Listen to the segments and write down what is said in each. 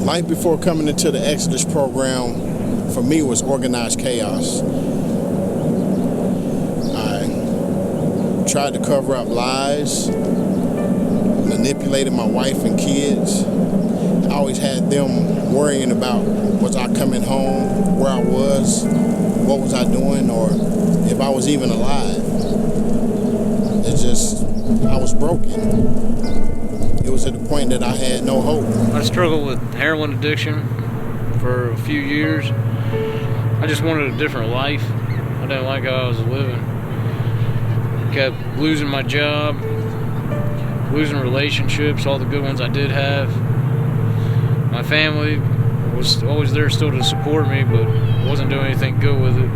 Life before coming into the Exodus program for me was organized chaos. I tried to cover up lies, manipulated my wife and kids. I always had them worrying about was I coming home, where I was, what was I doing, or if I was even alive. It's just, I was broken. It was at the point that I had no hope. I struggled with heroin addiction for a few years. I just wanted a different life. I didn't like how I was living. Kept losing my job, losing relationships, all the good ones I did have. My family was always there still to support me, but wasn't doing anything good with it.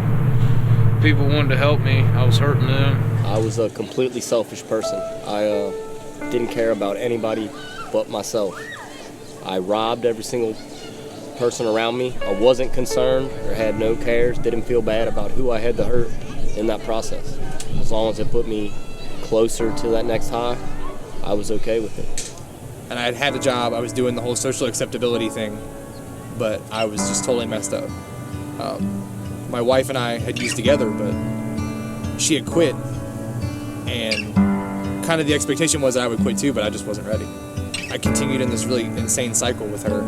People wanted to help me. I was hurting them. I was a completely selfish person. I didn't care about anybody but myself. I robbed every single person around me. I wasn't concerned or had no cares, didn't feel bad about who I had to hurt in that process. As long as it put me closer to that next high, I was okay with it. And I had a job, I was doing the whole social acceptability thing, but I was just totally messed up. My wife and I had used together, but she had quit, and kind of the expectation was that I would quit too, but I just wasn't ready. I continued in this really insane cycle with her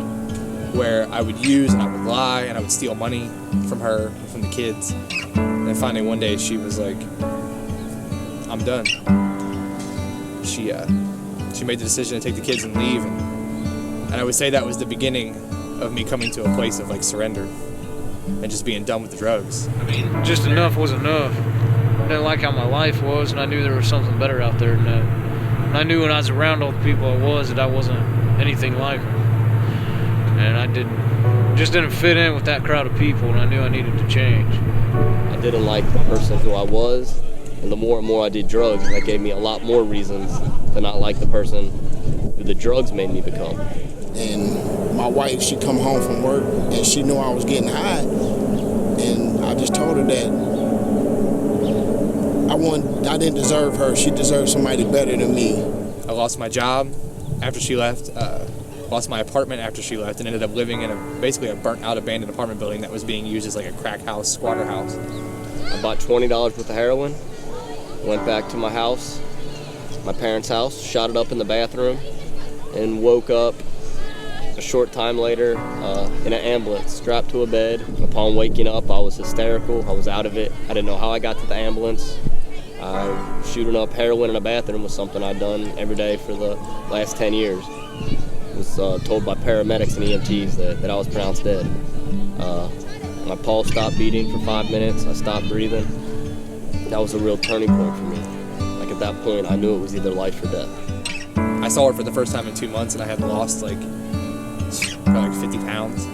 where I would use and I would lie and I would steal money from her and from the kids. And then finally one day she was like, I'm done. She made the decision to take the kids and leave, and I would say that was the beginning of me coming to a place of like surrender and just being done with the drugs. I mean, just enough was enough. I didn't like how my life was, and I knew there was something better out there than that. And I knew when I was around all the people I was that I wasn't anything like them. And I just didn't fit in with that crowd of people, and I knew I needed to change. I didn't like the person who I was, and the more and more I did drugs, that gave me a lot more reasons to not like the person who the drugs made me become. And my wife, she come home from work, and she knew I was getting high, and I just told her that I didn't deserve her. She deserved somebody better than me. I lost my job after she left, lost my apartment after she left, and ended up living in basically a burnt-out abandoned apartment building that was being used as like a crack house, squatter house. I bought $20 worth of heroin, went back to my house, my parents' house, shot it up in the bathroom, and woke up a short time later in an ambulance, strapped to a bed. Upon waking up, I was hysterical. I was out of it. I didn't know how I got to the ambulance. Shooting up heroin in a bathroom was something I'd done every day for the last 10 years. I was told by paramedics and EMTs that I was pronounced dead. My pulse stopped beating for 5 minutes. I stopped breathing. That was a real turning point for me. Like at that point, I knew it was either life or death. I saw her for the first time in 2 months, and I had lost probably 50 pounds.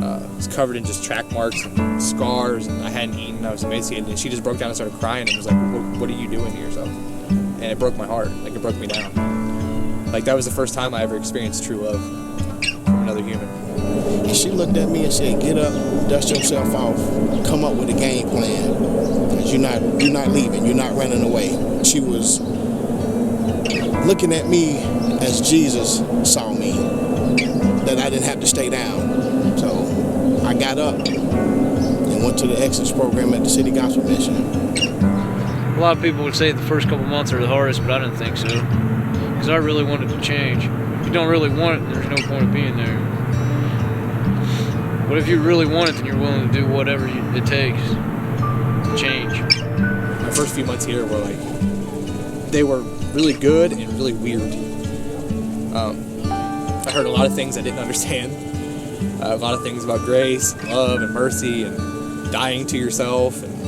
I was covered in just track marks and scars, and I hadn't eaten. I was emaciated, and she just broke down and started crying and was like, what are you doing to yourself? And it broke my heart. Like, it broke me down. Like, that was the first time I ever experienced true love from another human. And she looked at me and said, get up, dust yourself off, come up with a game plan. Because you're not leaving, you're not running away. She was looking at me as Jesus saw me, that I didn't have to stay down. So I got up and went to the Exodus program at the City Gospel Mission. A lot of people would say the first couple months are the hardest, but I didn't think so. Because I really wanted to change. If you don't really want it, there's no point of being there. But if you really want it, then you're willing to do whatever it takes to change. My first few months here were they were really good and really weird. I heard a lot of things I didn't understand. A lot of things about grace, and love, and mercy, and dying to yourself. And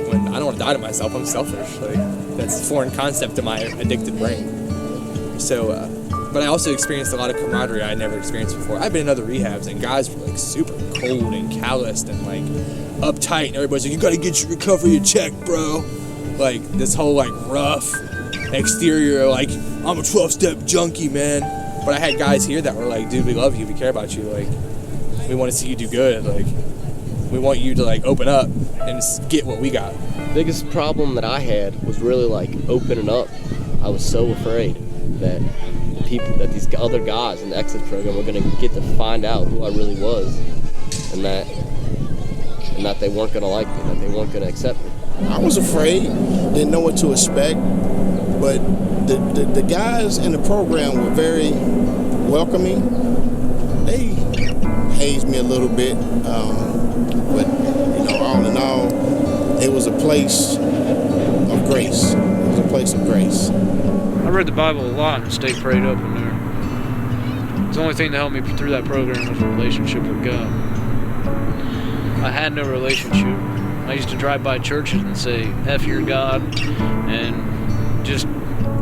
when I don't want to die to myself, I'm selfish. That's a foreign concept to my addicted brain. So, but I also experienced a lot of camaraderie I had never experienced before. I've been in other rehabs, and guys were super cold and calloused and uptight, and everybody's like, "You gotta get your recovery in check, bro." This whole rough exterior, I'm a 12-step junkie, man. But I had guys here that were like, dude, we love you, we care about you, we want to see you do good, we want you to open up and get what we got. The biggest problem that I had was really opening up. I was so afraid that these other guys in the exit program were going to get to find out who I really was, and that they weren't going to like me, that they weren't going to accept me. I was afraid, didn't know what to expect, but the guys in the program were very welcoming. They hazed me a little bit, but all in all, it was a place of grace. It was a place of grace. I read the Bible a lot and stayed prayed up in there. The only thing that helped me through that program was a relationship with God. I had no relationship. I used to drive by churches and say, F your God, and just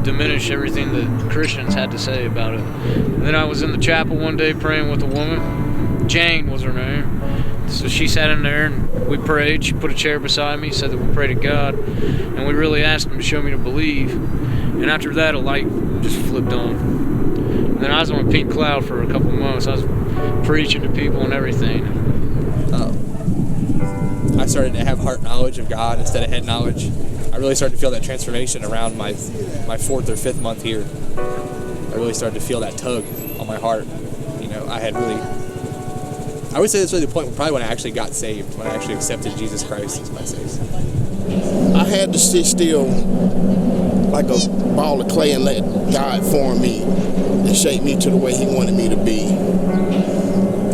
diminish everything that Christians had to say about it. And then I was in the chapel one day praying with a woman. Jane was her name. So she sat in there and we prayed. She put a chair beside me, said that we pray to God, and we really asked him to show me to believe. And after that, a light just flipped on. And then I was on a pink cloud for a couple months. I was preaching to people and everything. I started to have heart knowledge of God instead of head knowledge. I really started to feel that transformation around my 4th or 5th month here. I really started to feel that tug on my heart. I would say that's really the point probably when I actually got saved, when I actually accepted Jesus Christ as my Savior. I had to sit still like a ball of clay and let God form me and shape me to the way he wanted me to be.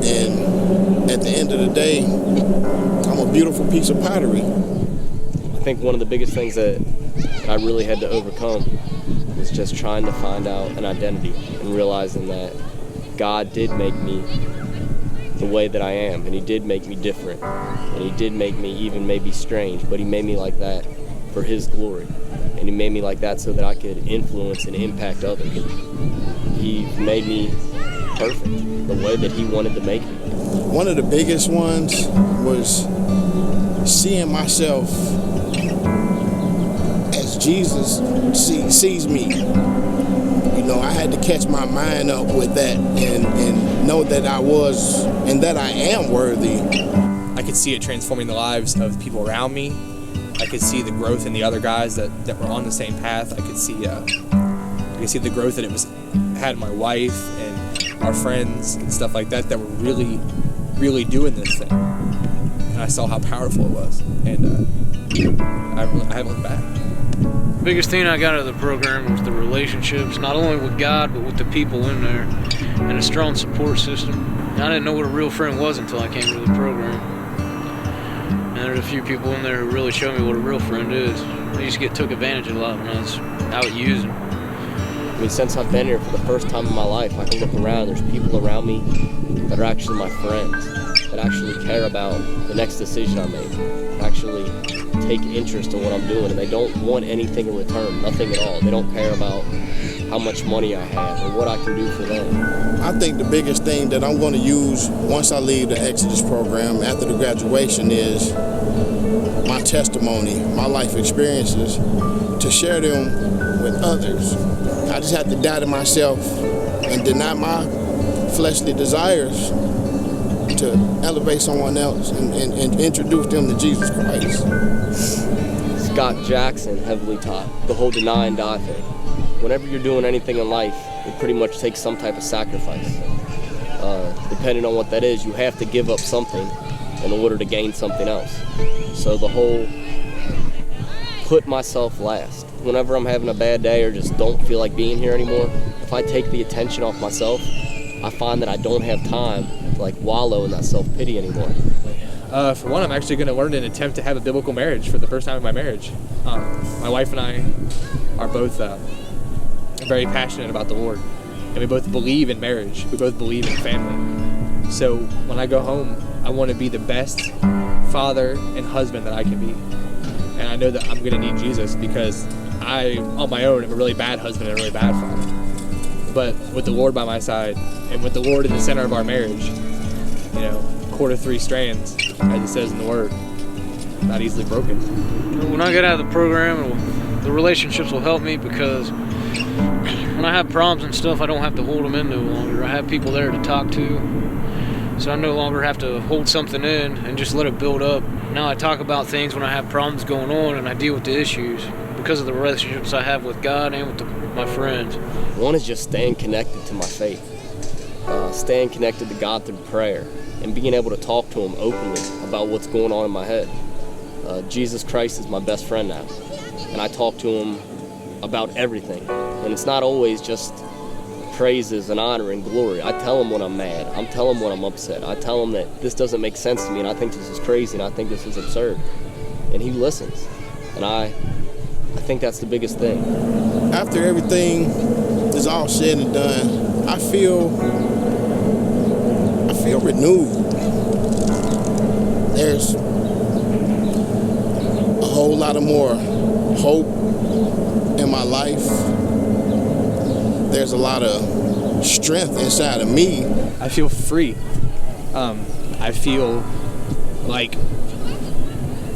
And at the end of the day, I'm a beautiful piece of pottery. I think one of the biggest things that I really had to overcome was just trying to find out an identity and realizing that God did make me the way that I am, and he did make me different, and he did make me even maybe strange, but he made me like that for his glory, and he made me like that so that I could influence and impact others. He made me perfect the way that he wanted to make me. One of the biggest ones was seeing myself as Jesus sees me. I had to catch my mind up with that and know that I was and that I am worthy. I could see it transforming the lives of people around me. I could see the growth in the other guys that were on the same path. I could see the growth that had my wife and our friends and stuff like that were really, really doing this thing. And I saw how powerful it was, and I haven't looked back. The biggest thing I got out of the program was the relationships, not only with God, but with the people in there, and a strong support system. I didn't know what a real friend was until I came to the program. And there's a few people in there who really showed me what a real friend is. I used to get took advantage of a lot when I was out using. I mean, since I've been here for the first time in my life, I can look around, there's people around me that are actually my friends, that actually care about the next decision I make, that actually take interest in what I'm doing, and they don't want anything in return, nothing at all. They don't care about how much money I have or what I can do for them. I think the biggest thing that I'm going to use once I leave the Exodus program after the graduation is my testimony, my life experiences, to share them with others. I just have to die to myself and deny my fleshly desires to elevate someone else and introduce them to Jesus Christ. Scott Jackson heavily taught the whole deny and die thing. Whenever you're doing anything in life, it pretty much takes some type of sacrifice. Depending on what that is, you have to give up something in order to gain something else. So the whole put myself last. Whenever I'm having a bad day or just don't feel like being here anymore, if I take the attention off myself, I find that I don't have time to wallow in that self-pity anymore. For one, I'm actually going to learn and attempt to have a biblical marriage for the first time in my marriage. My wife and I are both very passionate about the Lord, and we both believe in marriage. We both believe in family. So when I go home, I want to be the best father and husband that I can be. And I know that I'm going to need Jesus because I, on my own, am a really bad husband and a really bad father. But with the Lord by my side, and with the Lord in the center of our marriage, cord of 3 strands, as it says in the Word, not easily broken. When I get out of the program, the relationships will help me because when I have problems and stuff, I don't have to hold them in no longer. I have people there to talk to, so I no longer have to hold something in and just let it build up. Now I talk about things when I have problems going on, and I deal with the issues because of the relationships I have with God and with my my friends. One is just staying connected to my faith, staying connected to God through prayer, and being able to talk to Him openly about what's going on in my head. Jesus Christ is my best friend now, and I talk to Him about everything. And it's not always just praises and honor and glory. I tell Him when I'm mad. I tell Him when I'm upset. I tell Him that this doesn't make sense to me, and I think this is crazy, and I think this is absurd. And He listens. And I think that's the biggest thing. After everything is all said and done, I feel renewed. There's a whole lot of more hope in my life. There's a lot of strength inside of me. I feel free. I feel like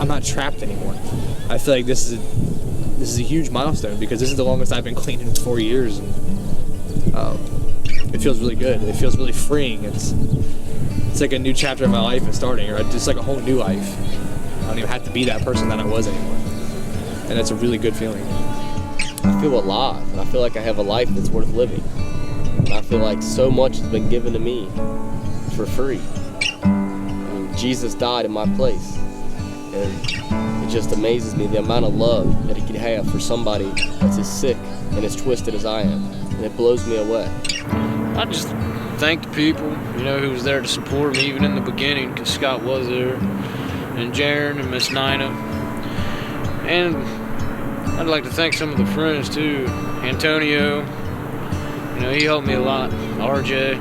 I'm not trapped anymore. I feel like this is a huge milestone because this is the longest I've been clean in 4 years, and it feels really good. It feels really freeing. It's like a new chapter of my life is starting, or just like a whole new life. I don't even have to be that person that I was anymore, and it's a really good feeling. I feel alive, and I feel like I have a life that's worth living. And I feel like so much has been given to me for free. I mean, Jesus died in my place, and it just amazes me the amount of love that He could have for somebody that's as sick and as twisted as I am, and it blows me away. I just thank the people, who was there to support me even in the beginning, because Scott was there, and Jaron and Miss Nina. And I'd like to thank some of the friends too. Antonio, he helped me a lot. RJ.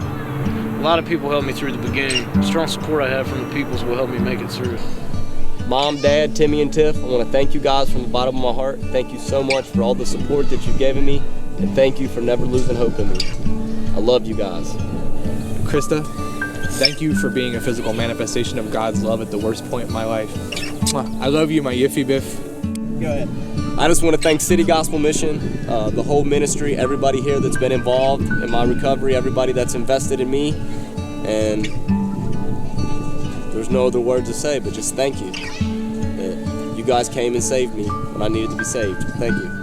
A lot of people helped me through the beginning. The strong support I have from the people will help me make it through. Mom, Dad, Timmy, and Tiff, I want to thank you guys from the bottom of my heart. Thank you so much for all the support that you've given me, and thank you for never losing hope in me. I love you guys. Krista, thank you for being a physical manifestation of God's love at the worst point in my life. Mwah. I love you, my Yiffy Biff. Go ahead. I just want to thank City Gospel Mission, the whole ministry, everybody here that's been involved in my recovery, everybody that's invested in me, and there's no other words to say but just thank you. You guys came and saved me when I needed to be saved. Thank you.